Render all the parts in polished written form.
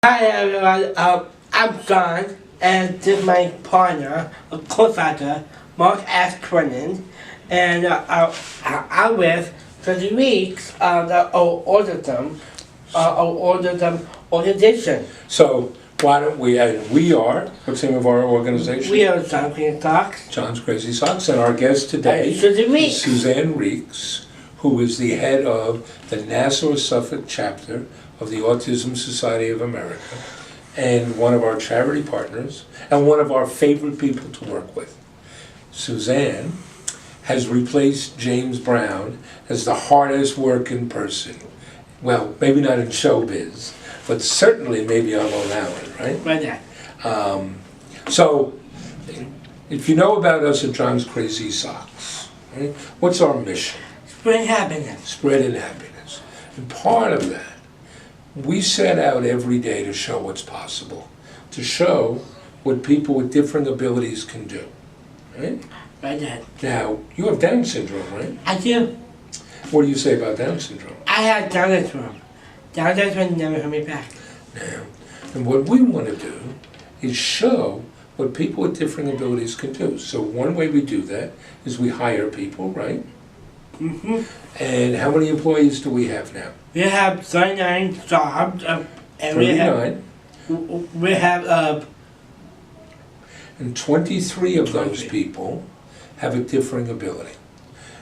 Hi everyone, I'm John, and this is my partner, a co-founder, Mark S. Brennan, and I'm with the Reeks, the Autism organization. So why don't we, we are, what's the name of our organization? We are John Crazy Socks. John's Crazy Socks, and our guest today Susan Reeks. is Suzanne Reeks, who is the head of the Nassau, Suffolk chapter of the Autism Society of America, and one of our charity partners, and one of our favorite people to work with. Suzanne has replaced James Brown as the hardest working person. Well, maybe not in showbiz, but certainly maybe on Long Island, right? Right there. So, if you know about us at John's Crazy Socks, right, what's our mission? Spread happiness. Spreading happiness. And part of that, we set out every day to show what's possible, to show what people with different abilities can do, right? Right there. Now, you have Down syndrome, right? I do. What do you say about Down syndrome? I have Down syndrome. Down syndrome never hurt me back. Now, and what we want to do is show what people with different abilities can do. So one way we do that is we hire people, right? Mm-hmm. And how many employees do we have now? We have 39 jobs, and 39. we have And 23 of those 20. people have a differing ability.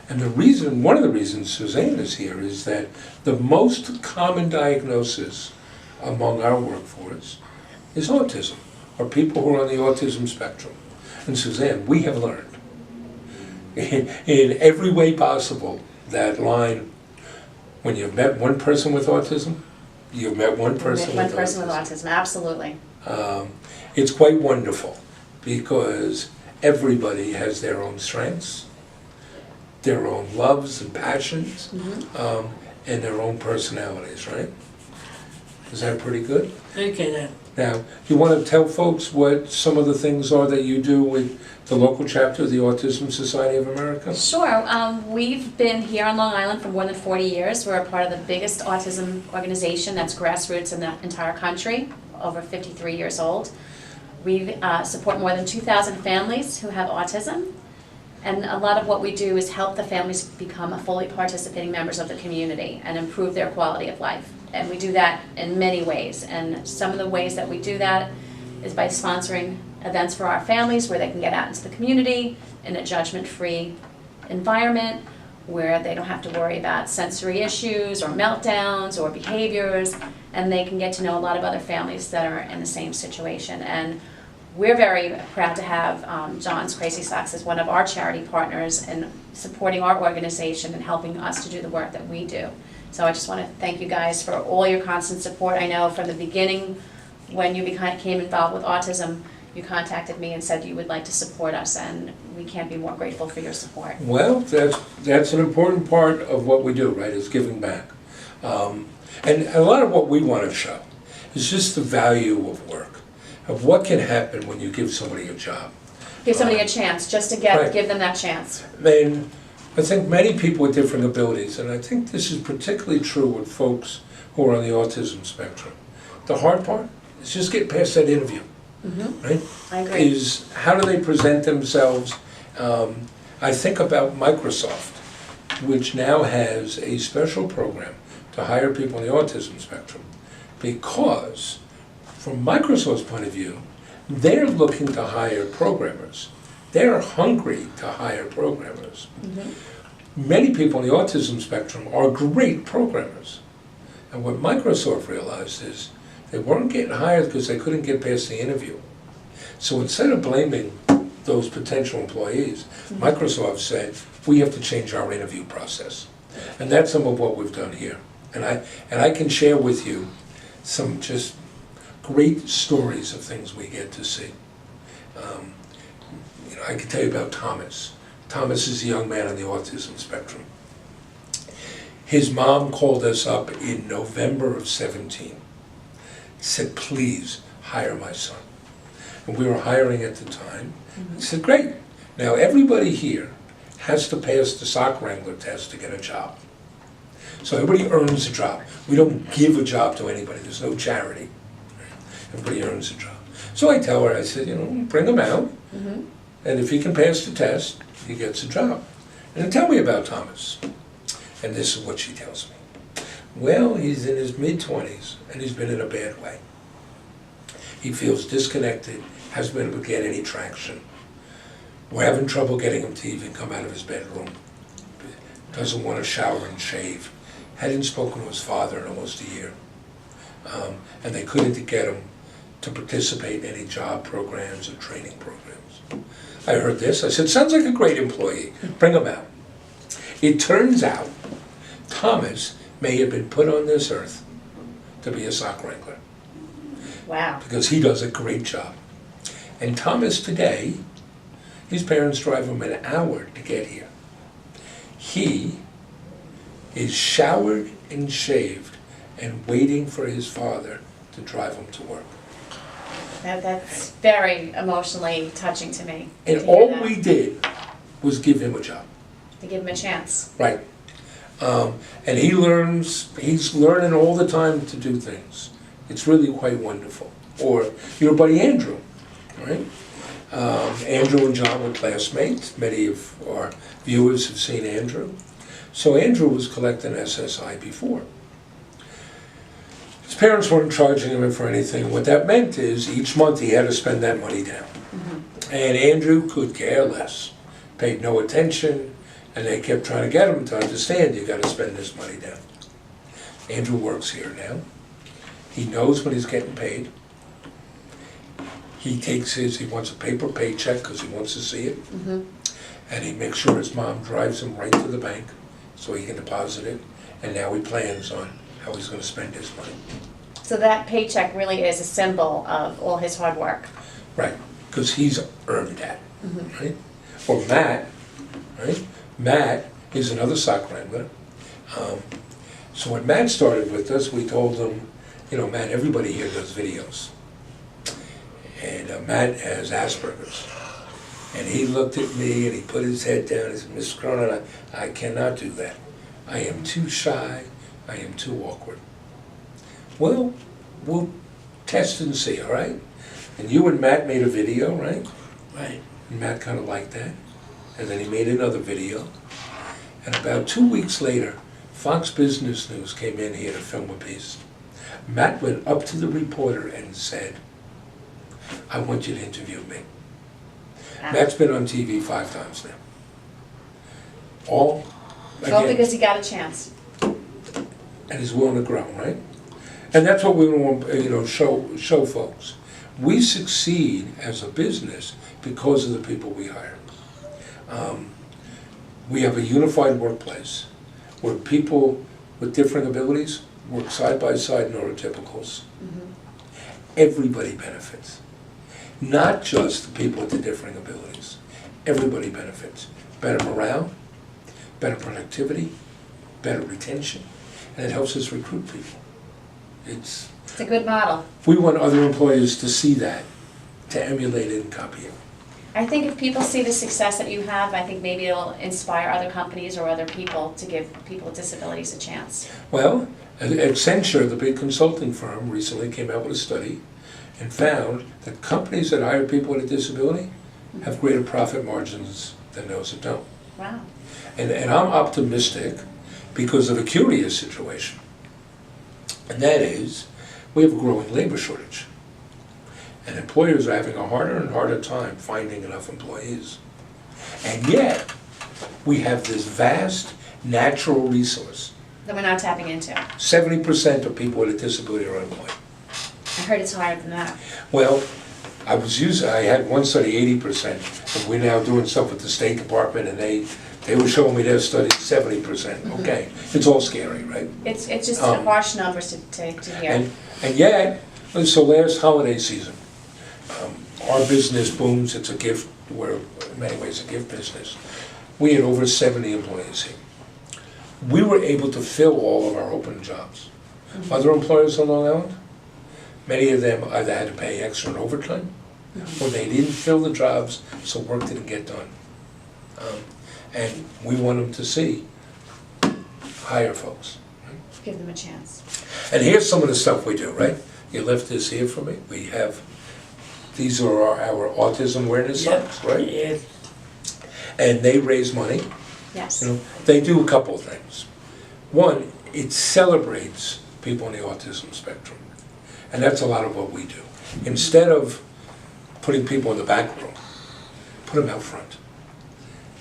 And the reason, one of the reasons Suzanne is here is that the most common diagnosis among our workforce is autism, or people who are on the autism spectrum. And Suzanne, we have learned in every way possible that line, when you've met one person with autism, you've met one person with autism. One person with autism, absolutely. It's quite wonderful because everybody has their own strengths, their own loves and passions, and their own personalities, right? Is that pretty good? okay then. Now, you want to tell folks what some of the things are that you do with the local chapter of the Autism Society of America? Sure. We've been here on Long Island for more than 40 years. We're a part of the biggest autism organization that's grassroots in the entire country, over 53 years old. We support more than 2,000 families who have autism. And a lot of what we do is help the families become fully participating members of the community and improve their quality of life. And we do that in many ways. And some of the ways that we do that is by sponsoring events for our families where they can get out into the community in a judgment-free environment where they don't have to worry about sensory issues or meltdowns or behaviors, and they can get to know a lot of other families that are in the same situation. And we're very proud to have John's Crazy Socks as one of our charity partners in supporting our organization and helping us to do the work that we do. So I just want to thank you guys for all your constant support. I know from the beginning when you became involved with autism, you contacted me and said you would like to support us, and we can't be more grateful for your support. Well, that's an important part of what we do, right, is giving back. And a lot of what we want to show is just the value of work, of what can happen when you give somebody a job. Give somebody a chance, just to give them that chance. And I think many people with different abilities, and I think this is particularly true with folks who are on the autism spectrum, the hard part is just get past that interview, right? I agree. Is how do they present themselves? I think about Microsoft, which now has a special program to hire people on the autism spectrum, because from Microsoft's point of view, they're looking to hire programmers. They're hungry to hire programmers. Many people on the autism spectrum are great programmers. And what Microsoft realized is they weren't getting hired because they couldn't get past the interview. So instead of blaming those potential employees, Microsoft said, we have to change our interview process. And that's some of what we've done here. And I can share with you some just great stories of things we get to see. I can tell you about Thomas. Thomas is a young man on the autism spectrum. His mom called us up in November of 17, said, please hire my son. And we were hiring at the time. He said, great. Now everybody here has to pass the sock wrangler test to get a job. So everybody earns a job. We don't give a job to anybody. There's no charity. Everybody earns a job. So I tell her, I said, bring him out, and if he can pass the test, he gets a job. And tell me about Thomas. And this is what she tells me. Well, he's in his mid-20s, and he's been in a bad way. He feels disconnected, hasn't been able to get any traction. We're having trouble getting him to even come out of his bedroom. Doesn't want to shower and shave. Hadn't spoken to his father in almost a year. And they couldn't get him to participate in any job programs or training programs. I heard this, I said, sounds like a great employee, bring him out. It turns out Thomas may have been put on this earth to be a sock wrangler. Wow. Because he does a great job. And Thomas today, his parents drive him an hour to get here. He is showered and shaved and waiting for his father to drive him to work. That's very emotionally touching to me. And to hear all that. we did was give him a job. To give him a chance. Right. And he's learning all the time to do things. It's really quite wonderful. Or your buddy Andrew, right? Andrew and John were classmates. Many of our viewers have seen Andrew. So Andrew was collecting SSI before. His parents weren't charging him for anything. What that meant is each month he had to spend that money down. And Andrew could care less, paid no attention, and they kept trying to get him to understand you got to spend this money down. Andrew works here now. He knows when he's getting paid. He wants a paper paycheck because he wants to see it. And he makes sure his mom drives him right to the bank so he can deposit it. And now he plans on how he's going to spend his money. So that paycheck really is a symbol of all his hard work. Right, because he's earned that, right? Or Matt, right? Matt is another sock wrangler. So when Matt started with us, we told him, Matt, everybody here does videos. And Matt has Asperger's. And he looked at me and he put his head down and said, Mr. Cronin, I cannot do that. I am too shy. I am too awkward. Well, we'll test and see, all right? And you and Matt made a video, right? Right. And Matt kind of liked that. And then he made another video. And about 2 weeks later, Fox Business News came in here to film a piece. Matt went up to the reporter and said, I want you to interview me. Matt's been on TV 5 times now. All Because he got a chance. and he's willing to grow, right? And that's what we want, show folks. We succeed as a business because of the people we hire. We have a unified workplace where people with different abilities work side by side, neurotypicals. Everybody benefits. Not just the people with the differing abilities. Everybody benefits. Better morale, better productivity, better retention, and it helps us recruit people. It's a good model. We want other employers to see that, to emulate it and copy it. I think if people see the success that you have, I think maybe it'll inspire other companies or other people to give people with disabilities a chance. Well, Accenture, the big consulting firm, recently came out with a study and found that companies that hire people with a disability have greater profit margins than those that don't. Wow. And I'm optimistic because of a curious situation. And that is, we have a growing labor shortage. And employers are having a harder and harder time finding enough employees. And yet, we have this vast natural resource. That we're not tapping into. 70% of people with a disability are unemployed. I heard it's higher than that. Well, I had one study 80%, and we're now doing stuff with the State Department, and they were showing me their study 70%. Okay, it's all scary, right? It's just harsh numbers to hear. And yet, so last holiday season, our business booms. It's a gift. We're in many ways a gift business. We had over 70 employees here. We were able to fill all of our open jobs. Other employers on Long Island, many of them either had to pay extra in overtime, or they didn't fill the jobs, so work didn't get done. And we want them to hire folks. Give them a chance. And here's some of the stuff we do, right? you left this here for me. We have, these are our autism awareness socks, right? Yes. And they raise money. Yes. You know, they do a couple of things. One, it celebrates people on the autism spectrum. And that's a lot of what we do. Instead of putting people in the back room, put them out front.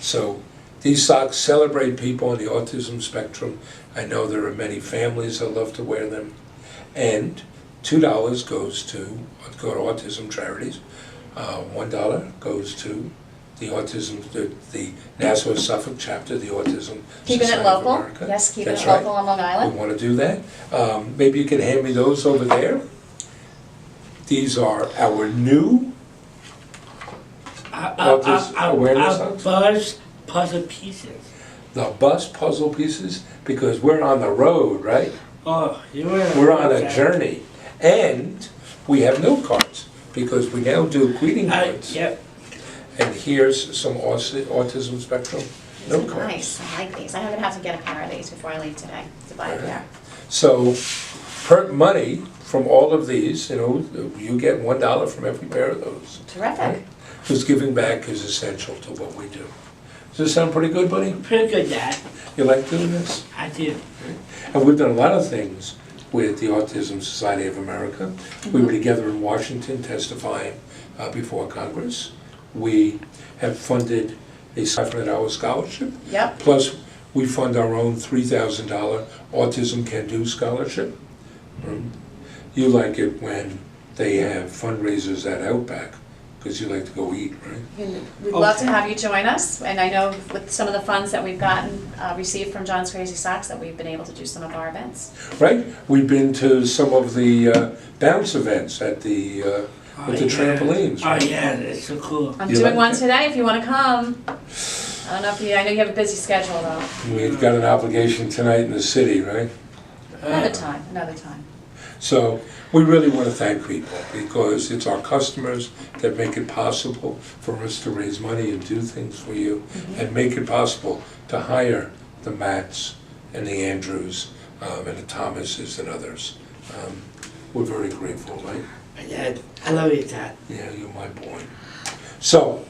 So these socks celebrate people on the autism spectrum. I know there are many families that love to wear them. And $2 goes to autism charities. $1 goes to the autism, the Nassau, Suffolk chapter, the Autism Keeping Society it local. of America. Yes, keeping That's it local right. on Long We Island. want to do that. Maybe you can hand me those over there. These are our new autism awareness socks. Buzz puzzle pieces. The bus puzzle pieces, because we're on the road, right? Oh, We're on a journey. And we have note cards, because we now do greeting cards. Yep. And here's some autism spectrum note These are cards. nice, I like these. I'm gonna have to get a pair of these before I leave today, to buy a pair. So, per money from all of these, you know, you get $1 from every pair of those. Terrific. Because giving back is essential to what we do. Does this sound pretty good, buddy? Pretty good, Dad. You like doing this? I do. And we've done a lot of things with the Autism Society of America. We were together in Washington testifying before Congress. We have funded a $500 scholarship. Yep. Plus, we fund our own $3,000 Autism Can Do scholarship. You like it when they have fundraisers at Outback, because you like to go eat, right? We'd love to have you join us, and I know with some of the funds that we've gotten, received from John's Crazy Socks, that we've been able to do some of our events. Right? We've been to some of the bounce events at the, with the trampolines, Oh, right? yeah, that's so cool. I'm You doing like one that? today if you wanna come. I don't know if you, I know you have a busy schedule though. We've got an obligation tonight in the city, right? Another time, another time. So we really want to thank people, because it's our customers that make it possible for us to raise money and do things for you, and make it possible to hire the Matts and the Andrews and the Thomases and others. We're very grateful, right? Dad, I love you, Dad. Yeah, you're my boy. So,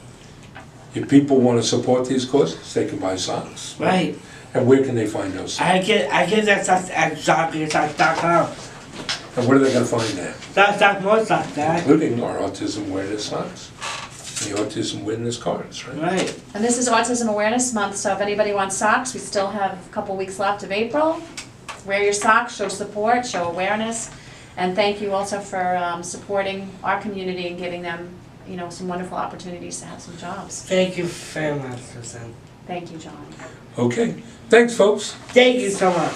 if people want to support these causes, they can buy socks. Right. And where can they find those socks? I get that stuff at jockey.com. And where are they going to find that? That's more stuff, Dad. Including our autism awareness socks, the autism awareness cards, right? Right. And this is Autism Awareness Month, so if anybody wants socks, we still have a couple weeks left of April. Wear your socks, show support, show awareness, and thank you also for supporting our community and giving them, you know, some wonderful opportunities to have some jobs. Thank you very much, Susan. Thank you, John. Okay, thanks, folks. Thank you so much.